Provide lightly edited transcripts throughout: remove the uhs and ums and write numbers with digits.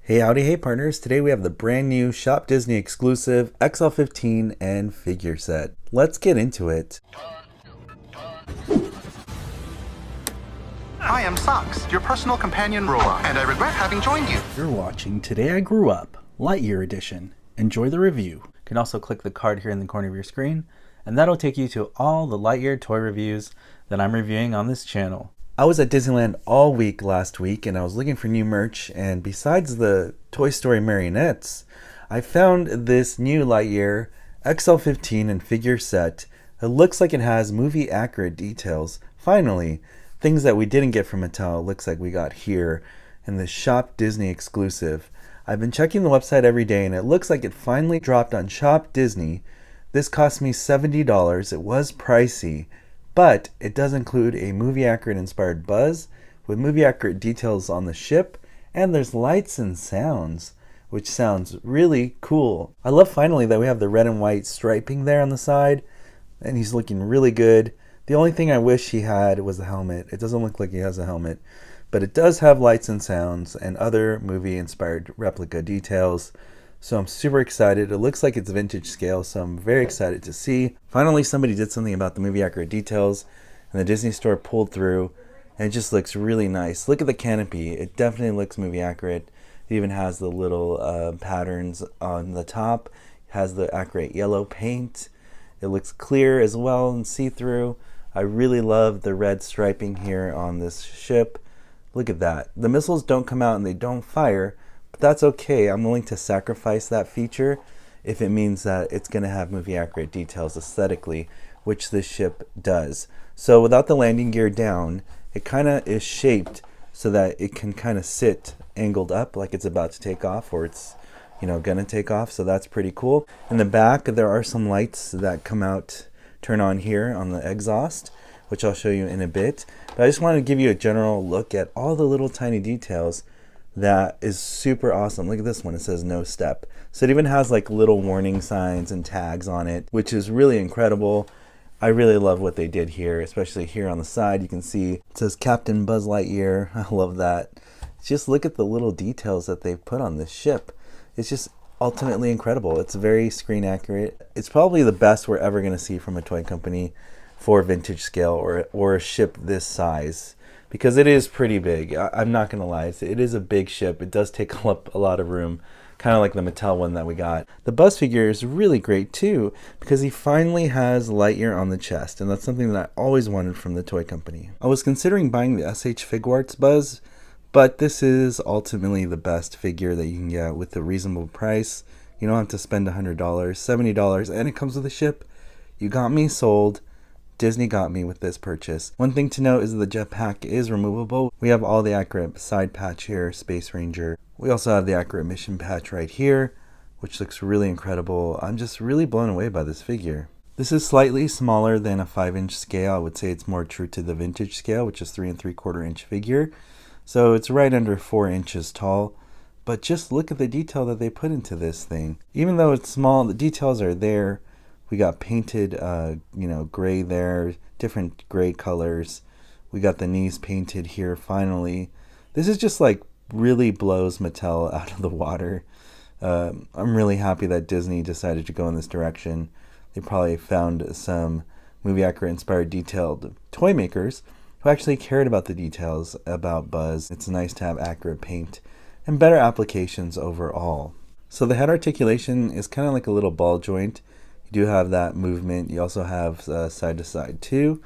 Hey howdy, hey partners. Today we have the brand new Shop Disney exclusive XL15 and figure set. Let's get into it. I am Socks, your personal companion robot, and I regret having joined you. You're watching Today I Grew Up, Lightyear Edition. Enjoy the review. You can also click the card here in the corner of your screen, and that'll take you to all the Lightyear toy reviews that I'm reviewing on this channel. I was at Disneyland all week last week and I was looking for new merch, and besides the Toy Story marionettes, I found this new Lightyear XL15 and figure set. It looks like it has movie accurate details. Finally, things that we didn't get from Mattel looks like we got here in the Shop Disney exclusive. I've been checking the website every day and it looks like it finally dropped on Shop Disney. This cost me $70. It was pricey, but it does include a movie accurate inspired Buzz with movie accurate details on the ship, and there's lights and sounds, which sounds really cool. I love finally that we have the red and white striping there on the side, and he's looking really good. The only thing I wish he had was the helmet. It doesn't look like he has a helmet, but it does have lights and sounds and other movie inspired replica details. So I'm super excited. It looks like it's vintage scale, so I'm very excited to see. Finally, somebody did something about the movie accurate details, and the Disney store pulled through, and it just looks really nice. Look at the canopy. It definitely looks movie accurate. It even has the little patterns on the top. It has the accurate yellow paint. It looks clear as well and see-through. I really love the red striping here on this ship. Look at that. The missiles don't come out and they don't fire, but that's okay. I'm willing to sacrifice that feature if it means that it's going to have movie accurate details aesthetically, which this ship does. So without the landing gear down, it kind of is shaped so that it can kind of sit angled up like it's about to take off, or it's gonna take off. So that's pretty cool. In the back there are some lights that turn on here on the exhaust, which I'll show you in a bit. But I just wanted to give you a general look at all the little tiny details that is super awesome. Look at this one. It says no step. So it even has like little warning signs and tags on it, which is really incredible. I really love what they did here, especially here on the side. You can see it says Captain Buzz Lightyear. I love that. Just look at the little details that they've put on this ship. It's just ultimately incredible. It's very screen accurate. It's probably the best we're ever going to see from a toy company for vintage scale or a ship this size, because it is pretty big. I'm not going to lie. It is a big ship. It does take up a lot of room, kind of like the Mattel one that we got. The Buzz figure is really great too, because he finally has Lightyear on the chest, and that's something that I always wanted from the toy company. I was considering buying the SH Figuarts Buzz, but this is ultimately the best figure that you can get with a reasonable price. You don't have to spend $100, $70, and it comes with a ship. You got me sold. Disney got me with this purchase. One thing to note is that the jetpack is removable. We have all the accurate side patch here, Space Ranger. We also have the accurate mission patch right here, which looks really incredible. I'm just really blown away by this figure. This is slightly smaller than a 5-inch scale. I would say it's more true to the vintage scale, which is 3 3/4 inch figure. So it's right under 4 inches tall. But just look at the detail that they put into this thing. Even though it's small, the details are there. We got painted, gray there, different gray colors. We got the knees painted here finally. This is just like really blows Mattel out of the water. I'm really happy that Disney decided to go in this direction. They probably found some movie accurate inspired detailed toy makers who actually cared about the details about Buzz. It's nice to have accurate paint and better applications overall. So the head articulation is kind of like a little ball joint. You do have that movement. You also have side to side too,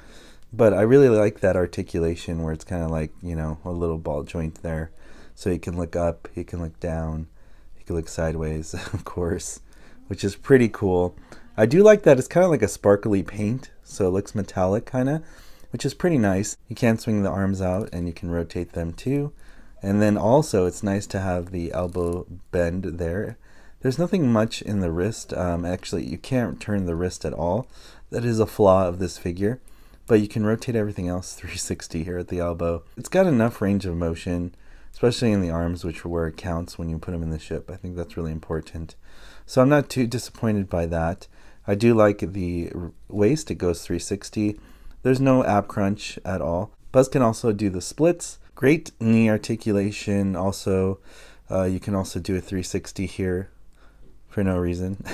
but I really like that articulation where it's kind of like, a little ball joint there. So you can look up, you can look down, you can look sideways, of course, which is pretty cool. I do like that it's kind of like a sparkly paint, so it looks metallic kind of, which is pretty nice. You can swing the arms out and you can rotate them too. And then also it's nice to have the elbow bend there. There's nothing much in the wrist. Actually, you can't turn the wrist at all. That is a flaw of this figure. But you can rotate everything else 360 here at the elbow. It's got enough range of motion, especially in the arms, which are where it counts when you put them in the ship. I think that's really important. So I'm not too disappointed by that. I do like the waist. It goes 360. There's no ab crunch at all. Buzz can also do the splits. Great knee articulation. Also, You can also do a 360 here for no reason.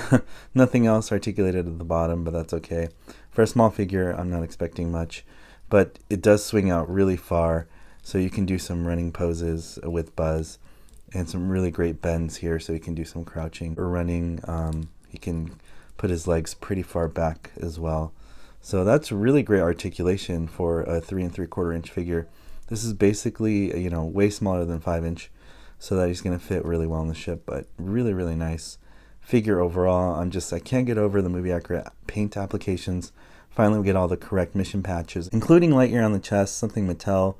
Nothing else articulated at the bottom, but that's okay. For a small figure, I'm not expecting much, but it does swing out really far, so you can do some running poses with Buzz, and some really great bends here, so you can do some crouching or running. He can put his legs pretty far back as well. So that's really great articulation for a 3 3/4 inch figure. This is basically, you know, way smaller than 5 inch, so that he's going to fit really well on the ship, but really, really nice figure overall. I can't get over the movie accurate paint applications. Finally, we get all the correct mission patches, including Lightyear on the chest, something Mattel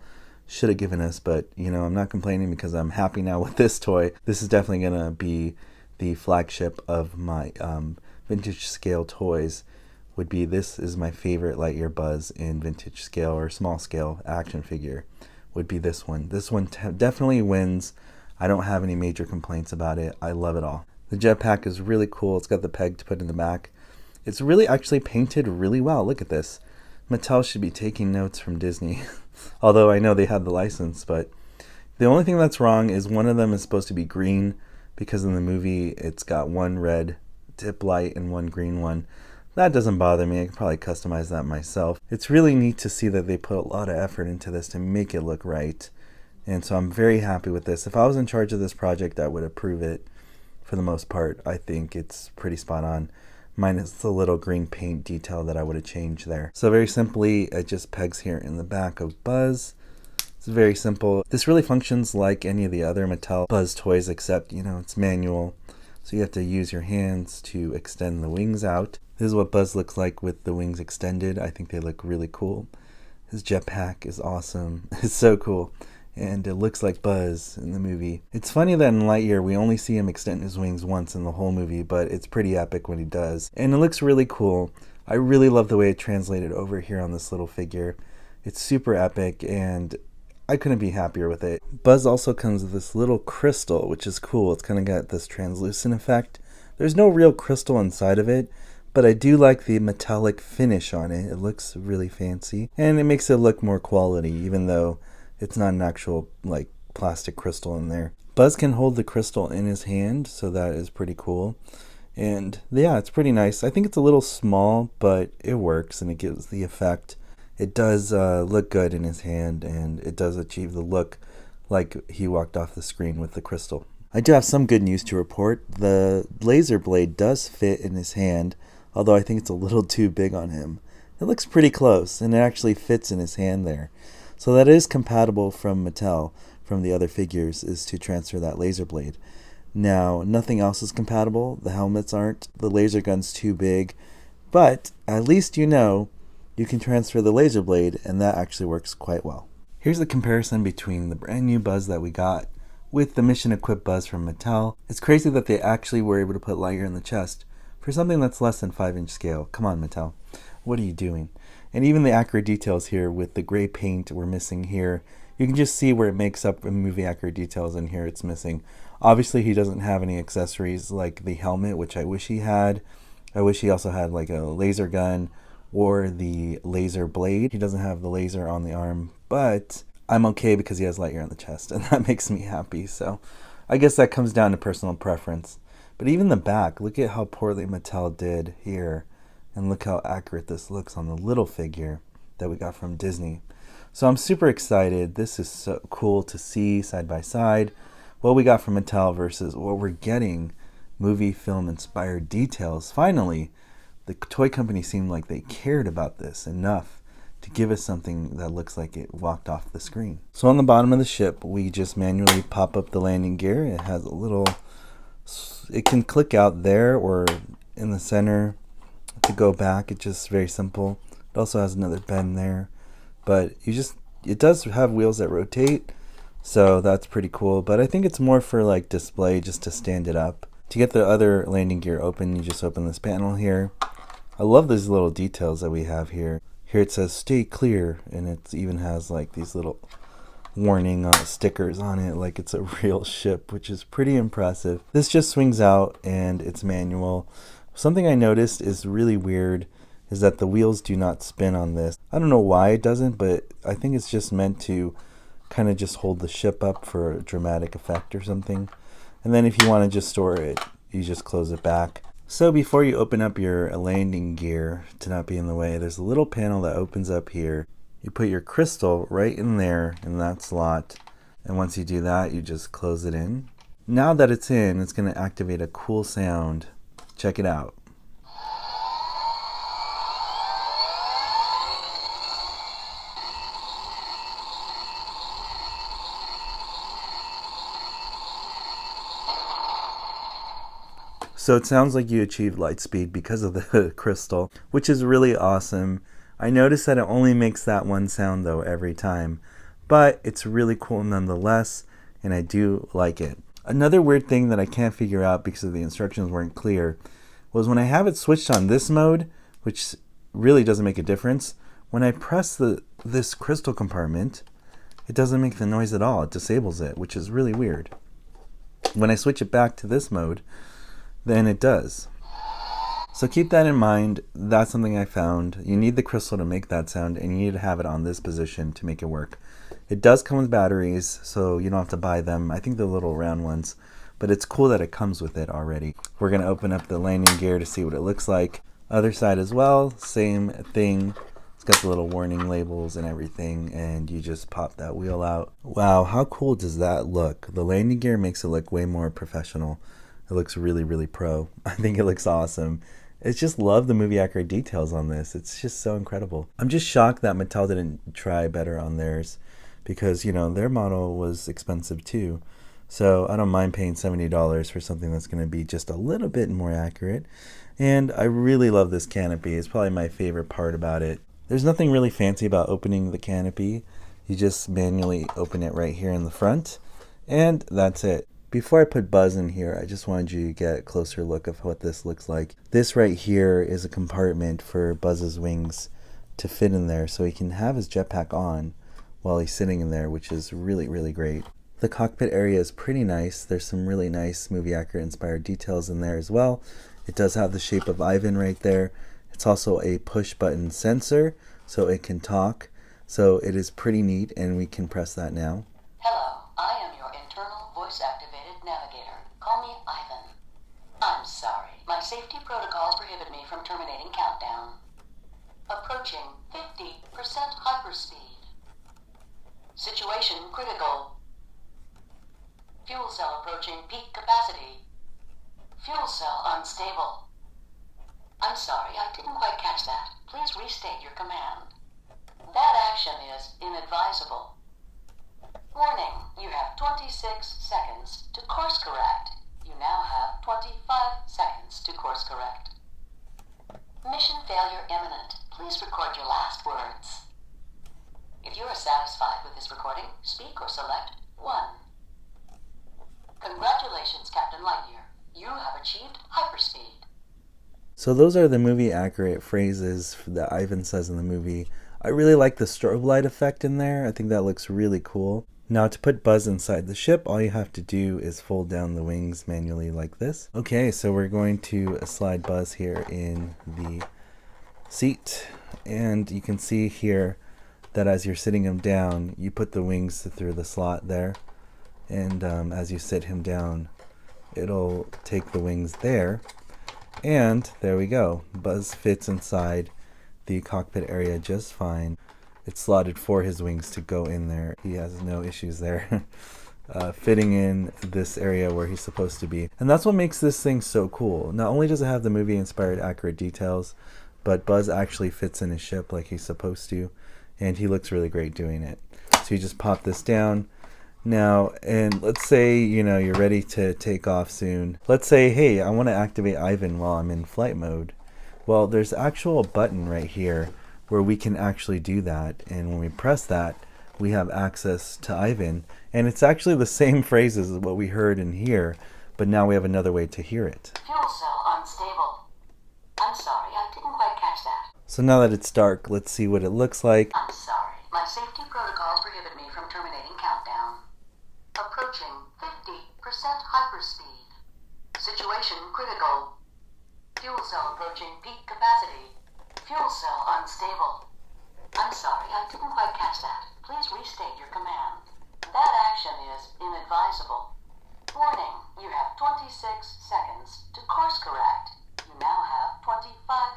should have given us, but you know, I'm not complaining because I'm happy now with this toy. This is definitely going to be the flagship of my vintage scale toys. This is my favorite Lightyear Buzz in vintage scale or small scale action figure, would be this one. This one definitely wins. I don't have any major complaints about it. I love it all. The jetpack is really cool. It's got the peg to put in the back. It's really actually painted really well. Look at this. Mattel should be taking notes from Disney. Although I know they had the license, but the only thing that's wrong is one of them is supposed to be green, because in the movie it's got one red tip light and one green one. That doesn't bother me. I could probably customize that myself. It's really neat to see that they put a lot of effort into this to make it look right. And so I'm very happy with this. If I was in charge of this project, I would approve it for the most part. I think it's pretty spot on, minus the little green paint detail that I would have changed there. So very simply, it just pegs here in the back of Buzz. It's very simple. This really functions like any of the other Mattel Buzz toys, except, you know, it's manual. So you have to use your hands to extend the wings out. This is what Buzz looks like with the wings extended. I think they look really cool. His jetpack is awesome. It's so cool. And it looks like Buzz in the movie. It's funny that in Lightyear we only see him extend his wings once in the whole movie, but it's pretty epic when he does. And it looks really cool. I really love the way it translated over here on this little figure. It's super epic, and I couldn't be happier with it. Buzz also comes with this little crystal, which is cool. It's kind of got this translucent effect. There's no real crystal inside of it, but I do like the metallic finish on it. It looks really fancy, and it makes it look more quality, even though it's not an actual like plastic crystal in there. Buzz can hold the crystal in his hand, so that is pretty cool. And yeah, it's pretty nice. I think it's a little small, but it works and it gives the effect. It does look good in his hand, and it does achieve the look like he walked off the screen with the crystal. I do have some good news to report. The laser blade does fit in his hand, although I think it's a little too big on him. It looks pretty close, and it actually fits in his hand there. So that is compatible from Mattel, from the other figures, is to transfer that laser blade. Now, nothing else is compatible. The helmets aren't. The laser gun's too big. But at least you know you can transfer the laser blade, and that actually works quite well. Here's the comparison between the brand new Buzz that we got with the mission equipped Buzz from Mattel. It's crazy that they actually were able to put Lightyear in the chest for something that's less than 5-inch scale. Come on, Mattel. What are you doing? And even the accurate details here with the gray paint we're missing here, you can just see where it makes up in movie accurate details, and here it's missing. Obviously, he doesn't have any accessories like the helmet, which I wish he had. I wish he also had like a laser gun or the laser blade. He doesn't have the laser on the arm, but I'm okay because he has Lightyear on the chest, and that makes me happy. So I guess that comes down to personal preference. But even the back, look at how poorly Mattel did here. And look how accurate this looks on the little figure that we got from Disney. So I'm super excited. This is so cool to see side by side what we got from Mattel versus what we're getting, movie film inspired details. Finally, the toy company seemed like they cared about this enough to give us something that looks like it walked off the screen. So on the bottom of the ship, we just manually pop up the landing gear. It has a little, it can click out there or in the center to go back. It's just very simple. It also has another bend there, but it does have wheels that rotate, so that's pretty cool. But I think it's more for like display, just to stand it up. To get the other landing gear open, you just open this panel here. I love these little details that we have here. Here it says stay clear, and it even has like these little warning stickers on it like it's a real ship, which is pretty impressive. This just swings out and it's manual. Something I noticed is really weird is that the wheels do not spin on this. I don't know why it doesn't, but I think it's just meant to kind of just hold the ship up for a dramatic effect or something. And then if you want to just store it, you just close it back. So before you open up your landing gear, to not be in the way, there's a little panel that opens up here. You put your crystal right in there in that slot. And once you do that, you just close it in. Now that it's in, it's going to activate a cool sound. Check it out. So it sounds like you achieved light speed because of the crystal, which is really awesome. I noticed that it only makes that one sound though every time, but it's really cool nonetheless, and I do like it. Another weird thing that I can't figure out because the instructions weren't clear was when I have it switched on this mode, which really doesn't make a difference, when I press this crystal compartment, it doesn't make the noise at all. It disables it, which is really weird. When I switch it back to this mode, then it does. So keep that in mind. That's something I found. You need the crystal to make that sound, and you need to have it on this position to make it work. It does come with batteries, so you don't have to buy them. I think they're little round ones, but it's cool that it comes with it already. We're going to open up the landing gear to see what it looks like. Other side as well, same thing. It's got the little warning labels and everything, and you just pop that wheel out. Wow, how cool does that look? The landing gear makes it look way more professional. It looks really, really pro. I think it looks awesome. It's just love the movie accurate details on this. It's just so incredible. I'm just shocked that Mattel didn't try better on theirs because, you know, their model was expensive too. So I don't mind paying $70 for something that's going to be just a little bit more accurate. And I really love this canopy. It's probably my favorite part about it. There's nothing really fancy about opening the canopy. You just manually open it right here in the front, and that's it. Before I put Buzz in here, I just wanted you to get a closer look of what this looks like. This right here is a compartment for Buzz's wings to fit in there so he can have his jetpack on while he's sitting in there, which is really, really great. The cockpit area is pretty nice. There's some really nice movie accurate inspired details in there as well. It does have the shape of Ivan right there. It's also a push button sensor so it can talk. So it is pretty neat, and we can press that now. Hello, I am your internal voice-activated navigator. Call me Ivan. I'm sorry. My safety protocols prohibit me from terminating countdown. Approaching 50% hyperspeed. Situation critical. Fuel cell approaching peak capacity. Fuel cell unstable. I'm sorry, I didn't quite catch that. Please restate your command. That action is inadvisable. Warning, you have 26 seconds to course correct. You now have 25 seconds to course correct. Mission failure imminent. Please record your last words. If you are satisfied with this recording, speak or select 1. Congratulations, Captain Lightyear. You have achieved hyperspeed. So those are the movie accurate phrases that Ivan says in the movie. I really like the strobe light effect in there. I think that looks really cool. Now to put Buzz inside the ship, all you have to do is fold down the wings manually like this. Okay, so we're going to slide Buzz here in the seat. And you can see here that as you're sitting him down, you put the wings through the slot there. And as you sit him down, it'll take the wings there. And there we go. Buzz fits inside the cockpit area just fine. It's slotted for his wings to go in there. He has no issues there fitting in this area where he's supposed to be. And that's what makes this thing so cool. Not only does it have the movie inspired accurate details, but Buzz actually fits in his ship like he's supposed to, and he looks really great doing it. So you just pop this down. Now, and let's say, you know, you're ready to take off soon. Let's say, hey, I want to activate Ivan while I'm in flight mode. Well, there's actual button right here where we can actually do that. And when we press that, we have access to Ivan. And it's actually the same phrases as what we heard in here, but now we have another way to hear it. Fuel cell unstable. I'm sorry, I didn't quite catch that. So now that it's dark, let's see what it looks like. I'm sorry. My safety protocols prohibit me from terminating countdown. Approaching 50% hyperspeed. Situation critical. Fuel cell approaching peak capacity. Fuel cell unstable. I'm sorry, I didn't quite catch that. Please restate your command. That action is inadvisable. Warning, you have 26 seconds to course correct. You now have 25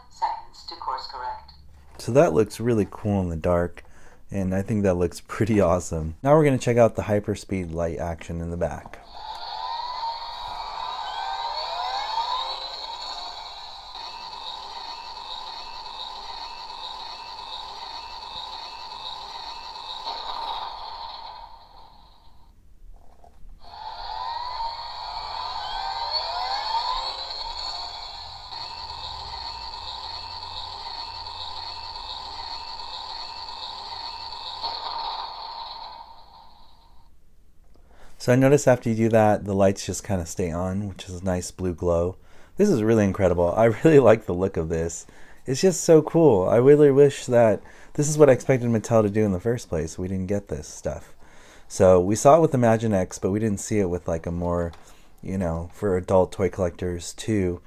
seconds to course correct. So that looks really cool in the dark, and I think that looks pretty awesome. Now we're going to check out the hyperspeed light action in the back. So I noticed after you do that, the lights just kind of stay on, which is a nice blue glow. This is really incredible. I really like the look of this. It's just so cool. I really wish that this is what I expected Mattel to do in the first place. We didn't get this stuff. So we saw it with Imagine X, but we didn't see it with like a more, you know, for adult toy collectors too,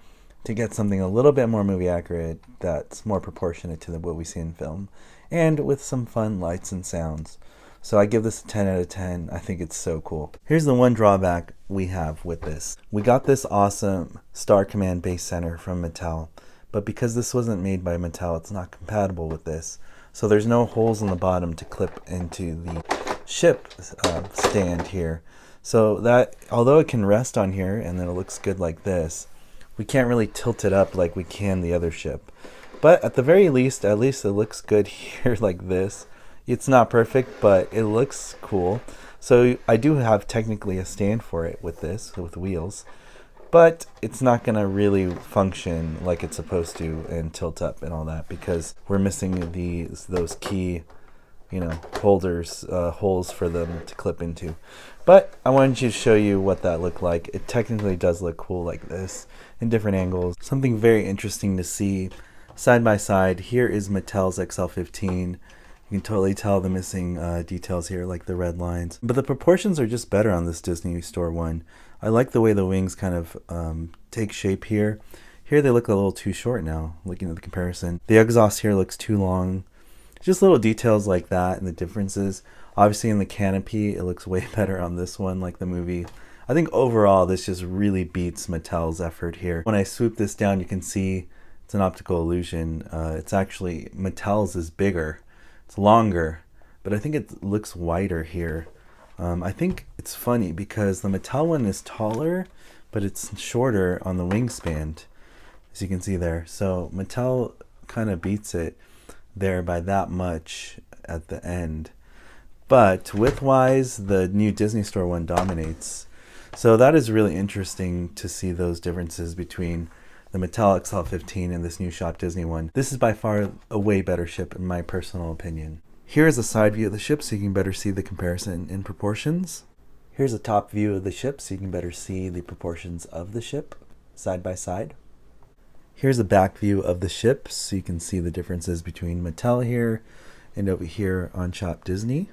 to get something a little bit more movie accurate that's more proportionate to what we see in film, and with some fun lights and sounds. So I give this a 10 out of 10. I think it's so cool. Here's the one drawback we have with this. We got this awesome Star Command base center from Mattel, but because this wasn't made by Mattel, it's not compatible with this. So there's no holes in the bottom to clip into the ship stand here. So that, although it can rest on here and then it looks good like this, we can't really tilt it up like we can the other ship. But at the very least, at least it looks good here like this. It's not perfect, but it looks cool. So I do have technically a stand for it with this, with wheels, but it's not gonna really function like it's supposed to and tilt up and all that because we're missing those key, you know, holders, holes for them to clip into. But I wanted to show you what that looked like. It technically does look cool like this in different angles. Something very interesting to see side by side. Here is Mattel's XL15. You can totally tell the missing details here, like the red lines. But the proportions are just better on this Disney Store one. I like the way the wings kind of take shape here. Here they look a little too short now, looking at the comparison. The exhaust here looks too long. Just little details like that and the differences. Obviously in the canopy, it looks way better on this one, like the movie. I think overall, this just really beats Mattel's effort here. When I swoop this down, you can see it's an optical illusion. It's actually, Mattel's is bigger. It's longer, but I think it looks wider here. I think it's funny because the Mattel one is taller, but it's shorter on the wingspan, as you can see there. So Mattel kind of beats it there by that much at the end. But width-wise, the new Disney Store one dominates. So that is really interesting to see those differences between the Mattel XL15 and this new Shop Disney one. This is by far a way better ship in my personal opinion. Here is a side view of the ship so you can better see the comparison in proportions. Here's a top view of the ship so you can better see the proportions of the ship side by side. Here's a back view of the ship so you can see the differences between Mattel here and over here on Shop Disney.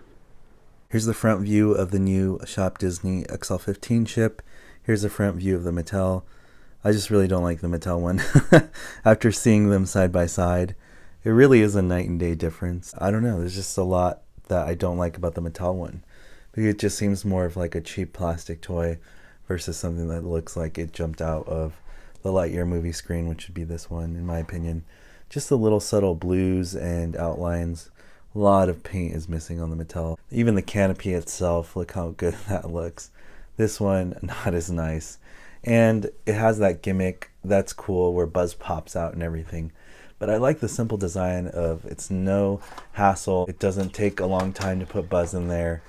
Here's the front view of the new Shop Disney XL15 ship. Here's the front view of the Mattel. I just really don't like the Mattel one. After seeing them side by side, it really is a night and day difference. I don't know, there's just a lot that I don't like about the Mattel one. Because it just seems more of like a cheap plastic toy versus something that looks like it jumped out of the Lightyear movie screen, which would be this one, in my opinion. Just the little subtle blues and outlines. A lot of paint is missing on the Mattel. Even the canopy itself, look how good that looks. This one, not as nice. And it has that gimmick that's cool where Buzz pops out and everything. But I like the simple design of it's no hassle. It doesn't take a long time to put Buzz in there.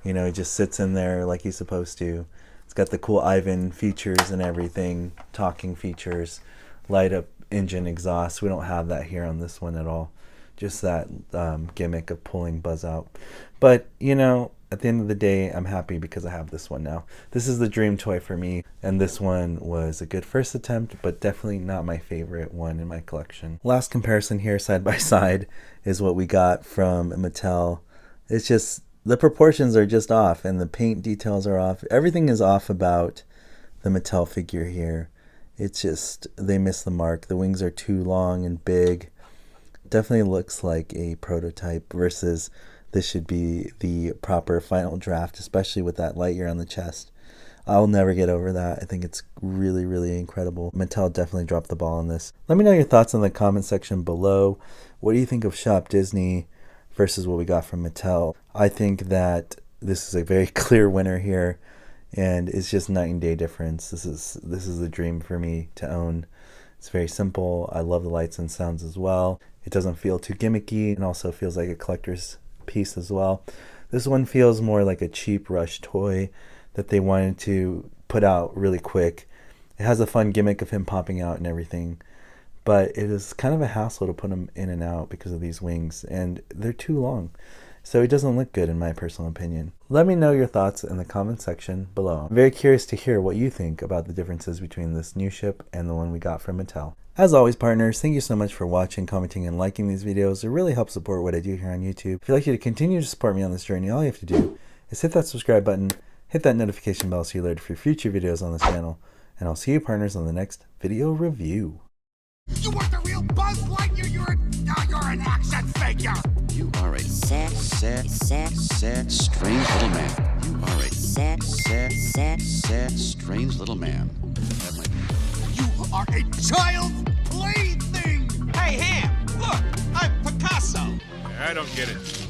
You know, he just sits in there like he's supposed to. It's got the cool Ivan features and everything, talking features, light up engine exhaust. We don't have that here on this one at all. Just that gimmick of pulling Buzz out. But, you know, at the end of the day, I'm happy because I have this one now. This is the dream toy for me, and this one was a good first attempt, but definitely not my favorite one in my collection. Last comparison here, side by side, is what we got from Mattel. It's just, the proportions are just off, and the paint details are off. Everything is off about the Mattel figure here. It's just, they missed the mark. The wings are too long and big. Definitely looks like a prototype versus this should be the proper final draft, especially with that Lightyear on the chest. I'll never get over that. I think it's really, really incredible. Mattel definitely dropped the ball on this. Let me know your thoughts in the comment section below. What do you think of Shop Disney versus what we got from Mattel? I think that this is a very clear winner here, and it's just night and day difference. This is a dream for me to own. It's very simple. I love the lights and sounds as well. It doesn't feel too gimmicky, and also feels like a collector's piece as well. This one feels more like a cheap rush toy that they wanted to put out really quick. It has a fun gimmick of him popping out and everything, but it is kind of a hassle to put him in and out because of these wings, and they're too long. So it doesn't look good in my personal opinion. Let me know your thoughts in the comment section below. I'm very curious to hear what you think about the differences between this new ship and the one we got from Mattel. As always, partners, thank you so much for watching, commenting, and liking these videos. It really helps support what I do here on YouTube. If you'd like you to continue to support me on this journey, all you have to do is hit that subscribe button, hit that notification bell so you're alerted for future videos on this channel, and I'll see you, partners, on the next video review. You weren't the real Buzz Lightyear, you're an action figure! You are a sad, strange little man. You are a sad, strange little man. You are a child's plaything! Hey, Ham, look, I'm Picasso. I don't get it.